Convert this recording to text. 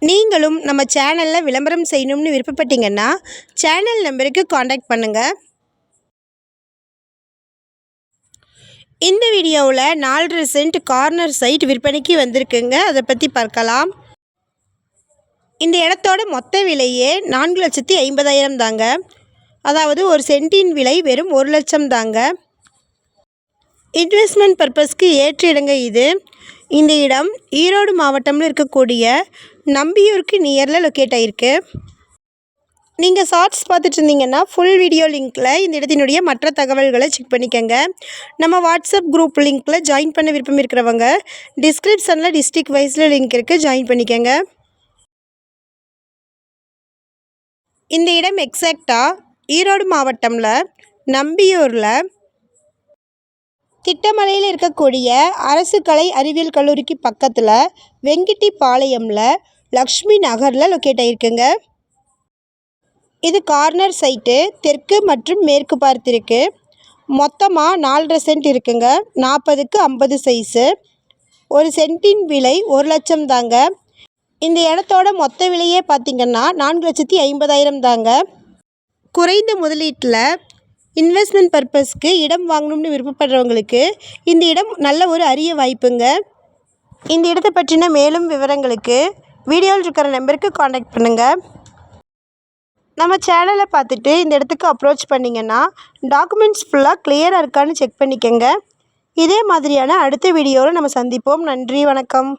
நீங்களும் நம்ம சேனலில் விளம்பரம் செய்யணும்னு விருப்பப்பட்டீங்கன்னா சேனல் நம்பருக்கு காண்டாக்ட் பண்ணுங்கள். இந்த வீடியோவில் 4.5 சென்ட் கார்னர் சைட் விற்பனைக்கு வந்திருக்குங்க. அதை பற்றி பார்க்கலாம். இந்த இடத்தோட மொத்த விலையே 4,50,000 தாங்க. அதாவது ஒரு சென்ட்டின் விலை வெறும் 1 லட்சம் தாங்க. இன்வெஸ்ட்மெண்ட் பர்பஸ்க்கு ஏற்ற இடங்க இது. இந்த இடம் ஈரோடு மாவட்டம்ல இருக்கக்கூடிய நம்பியூருக்கு நியரில் லொக்கேட் ஆகிருக்கு. நீங்கள் ஷார்ட்ஸ் பார்த்துட்டு இருந்தீங்கன்னா ஃபுல் வீடியோ லிங்க்கில் இந்த இடத்தினுடைய மற்ற தகவல்களை செக் பண்ணிக்கோங்க. நம்ம வாட்ஸ்அப் குரூப் லிங்க்கில் ஜாயின் பண்ண விருப்பம் இருக்கிறவங்க டிஸ்கிரிப்ஷனில் டிஸ்ட்ரிக்ட் வைஸில் லிங்க் இருக்குது, ஜாயின் பண்ணிக்கோங்க. இந்த இடம் எக்ஸாக்டாக ஈரோடு மாவட்டம்ல நம்பியூரில் திட்டமலையில் இருக்கக்கூடிய அரசு கலை அறிவியல் கல்லூரிக்கு பக்கத்தில் வெங்கிட்டிபாளையமில் லக்ஷ்மி நகரில் லொக்கேட் ஆகிருக்குங்க. இது கார்னர் சைட்டு, தெற்கு மற்றும் மேற்கு பார்த்திருக்கு. மொத்தமாக 4.5 சென்ட் இருக்குங்க. 40க்கு 50 சைஸு. ஒரு சென்ட்டின் விலை 1 லட்சம் தாங்க. இந்த இடத்தோட மொத்த விலையே பார்த்திங்கன்னா 4,50,000 தாங்க. குறைந்த முதலீட்டில் இன்வெஸ்ட்மெண்ட் பர்பஸ்க்கு இடம் வாங்கணும்னு விருப்பப்படுறவங்களுக்கு இந்த இடம் நல்ல ஒரு அரிய வாய்ப்புங்க. இந்த இடத்தை பற்றின மேலும் விவரங்களுக்கு வீடியோவில் இருக்கிற நம்பருக்கு காண்டாக்ட் பண்ணுங்கள். நம்ம சேனலை பார்த்துட்டு இந்த இடத்துக்கு அப்ரோச் பண்ணிங்கன்னா டாக்குமெண்ட்ஸ் ஃபுல்லாக கிளியராக இருக்கான்னு செக் பண்ணிக்கோங்க. இதே மாதிரியான அடுத்த வீடியோவில் நம்ம சந்திப்போம். நன்றி, வணக்கம்.